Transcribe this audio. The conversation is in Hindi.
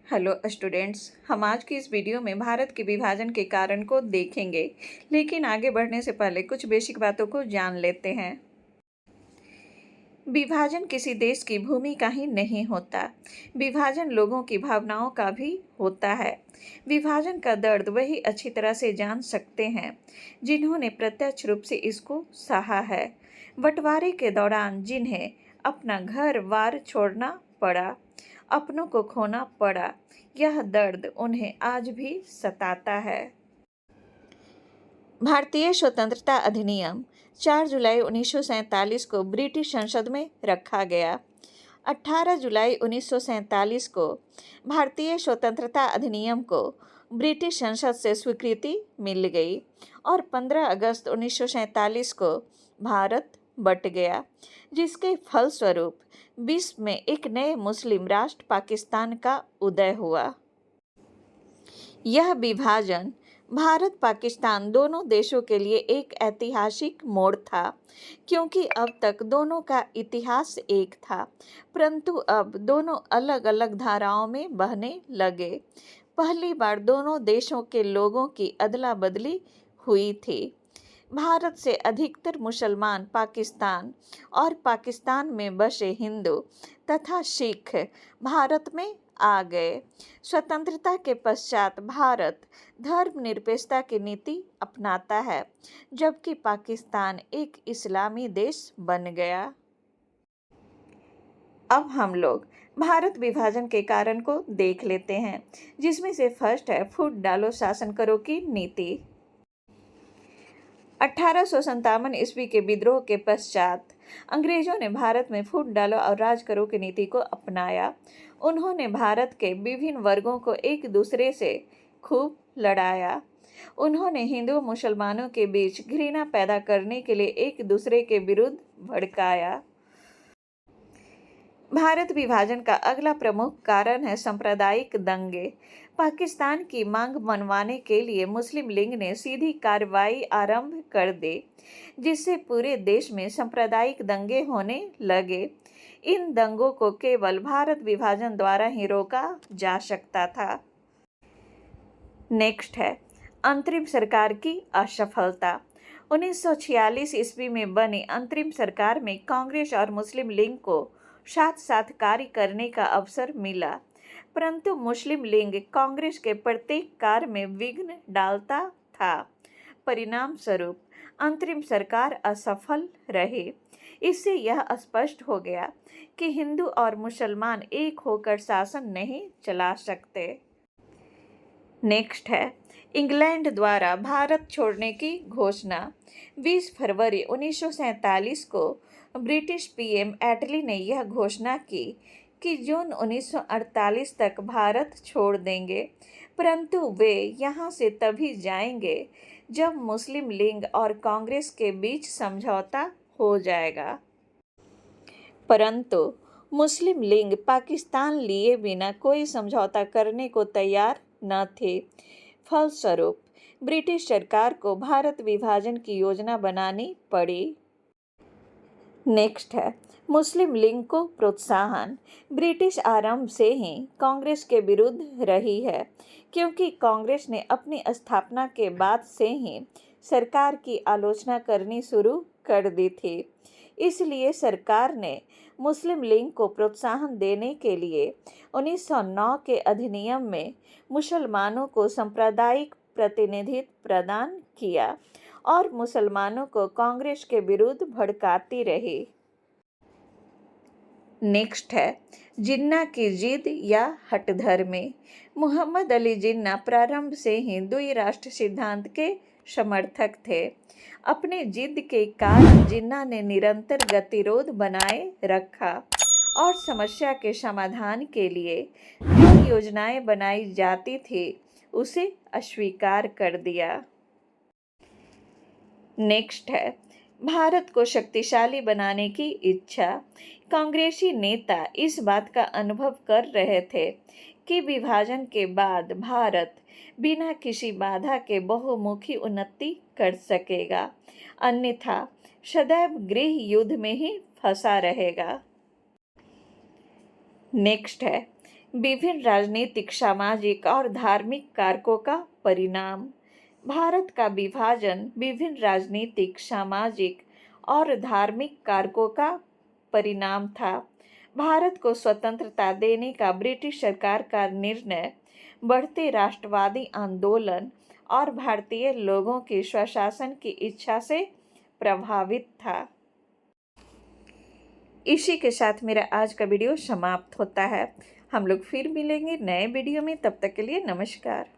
हेलो स्टूडेंट्स, हम आज की इस वीडियो में भारत के विभाजन के कारण को देखेंगे। लेकिन आगे बढ़ने से पहले कुछ बेसिक बातों को जान लेते हैं। विभाजन किसी देश की भूमि का ही नहीं होता, विभाजन लोगों की भावनाओं का भी होता है। विभाजन का दर्द वही अच्छी तरह से जान सकते हैं जिन्होंने प्रत्यक्ष रूप से इसको सहा है। बंटवारे के दौरान जिन्हें अपना घर बार छोड़ना पड़ा, अपनों को खोना पड़ा, यह दर्द उन्हें आज भी सताता है। भारतीय स्वतंत्रता अधिनियम 4 जुलाई 1947 को ब्रिटिश संसद में रखा गया। 18 जुलाई 1947 को भारतीय स्वतंत्रता अधिनियम को ब्रिटिश संसद से स्वीकृति मिल गई और 15 अगस्त 1947 को भारत बट गया, जिसके फलस्वरूप विश्व में एक नए मुस्लिम राष्ट्र पाकिस्तान का उदय हुआ। यह विभाजन भारत पाकिस्तान दोनों देशों के लिए एक ऐतिहासिक मोड़ था, क्योंकि अब तक दोनों का इतिहास एक था, परंतु अब दोनों अलग अलग धाराओं में बहने लगे। पहली बार दोनों देशों के लोगों की अदला बदली हुई थी। भारत से अधिकतर मुसलमान पाकिस्तान और पाकिस्तान में बसे हिंदू तथा सिख भारत में आ गए। स्वतंत्रता के पश्चात भारत धर्मनिरपेक्षता की नीति अपनाता है, जबकि पाकिस्तान एक इस्लामी देश बन गया। अब हम लोग भारत विभाजन के कारण को देख लेते हैं, जिसमें से फर्स्ट है फूट डालो शासन करो की नीति। 1857 ईस्वी के विद्रोह के पश्चात अंग्रेजों ने भारत में फूट डालो और राज करो की नीति को अपनाया। उन्होंने भारत के विभिन्न वर्गों को एक दूसरे से खूब लड़ाया। उन्होंने हिंदू मुसलमानों के बीच घृणा पैदा करने के लिए एक दूसरे के विरुद्ध भड़काया। भारत विभाजन का अगला प्रमुख कारण है सांप्रदायिक दंगे। पाकिस्तान की मांग मनवाने के लिए मुस्लिम लीग ने सीधी कार्रवाई आरंभ कर दी, जिससे पूरे देश में सांप्रदायिक दंगे होने लगे। इन दंगों को केवल भारत विभाजन द्वारा ही रोका जा सकता था। नेक्स्ट है अंतरिम सरकार की असफलता। 1946 ईस्वी में बनी अंतरिम सरकार में कांग्रेस और मुस्लिम लीग को साथ साथ कार्य करने का अवसर मिला, परंतु मुस्लिम लीग कांग्रेस के प्रत्येक कार्य में विघ्न डालता था। परिणाम स्वरूप अंतरिम सरकार असफल रही। इससे यह स्पष्ट हो गया कि हिंदू और मुसलमान एक होकर शासन नहीं चला सकते। नेक्स्ट है इंग्लैंड द्वारा भारत छोड़ने की घोषणा। 20 फरवरी 1947 को ब्रिटिश पीएम एटली ने यह घोषणा की कि जून 1948 तक भारत छोड़ देंगे, परंतु वे यहाँ से तभी जाएंगे जब मुस्लिम लीग और कांग्रेस के बीच समझौता हो जाएगा। परंतु मुस्लिम लीग पाकिस्तान लिए बिना कोई समझौता करने को तैयार न थे। फलस्वरूप ब्रिटिश सरकार को भारत विभाजन की योजना बनानी पड़ी। नेक्स्ट है मुस्लिम लीग को प्रोत्साहन। ब्रिटिश आरंभ से ही कांग्रेस के विरुद्ध रही है, क्योंकि कांग्रेस ने अपनी स्थापना के बाद से ही सरकार की आलोचना करनी शुरू कर दी थी। इसलिए सरकार ने मुस्लिम लीग को प्रोत्साहन देने के लिए 1909 के अधिनियम में मुसलमानों को सांप्रदायिक प्रतिनिधित्व प्रदान किया और मुसलमानों को कांग्रेस के विरुद्ध भड़काती रही। नेक्स्ट है जिन्ना की जिद या हठधर्मी। मोहम्मद अली जिन्ना प्रारंभ से ही द्वि राष्ट्र सिद्धांत के समर्थक थे। अपने जिद के कारण जिन्ना ने निरंतर गतिरोध बनाए रखा और समस्या के समाधान के लिए जो योजनाएं बनाई जाती थी उसे अस्वीकार कर दिया। नेक्स्ट है भारत को शक्तिशाली बनाने की इच्छा। कांग्रेसी नेता इस बात का अनुभव कर रहे थे कि विभाजन के बाद भारत बिना किसी बाधा के बहुमुखी उन्नति कर सकेगा, अन्यथा सदैव गृह युद्ध में ही फंसा रहेगा। नेक्स्ट है विभिन्न राजनीतिक, सामाजिक और धार्मिक कारकों का परिणाम। भारत का विभाजन विभिन्न राजनीतिक, सामाजिक और धार्मिक कारकों का परिणाम था। भारत को स्वतंत्रता देने का ब्रिटिश सरकार का निर्णय बढ़ते राष्ट्रवादी आंदोलन और भारतीय लोगों की स्वशासन की इच्छा से प्रभावित था। इसी के साथ मेरा आज का वीडियो समाप्त होता है। हम लोग फिर मिलेंगे नए वीडियो में, तब तक के लिए नमस्कार।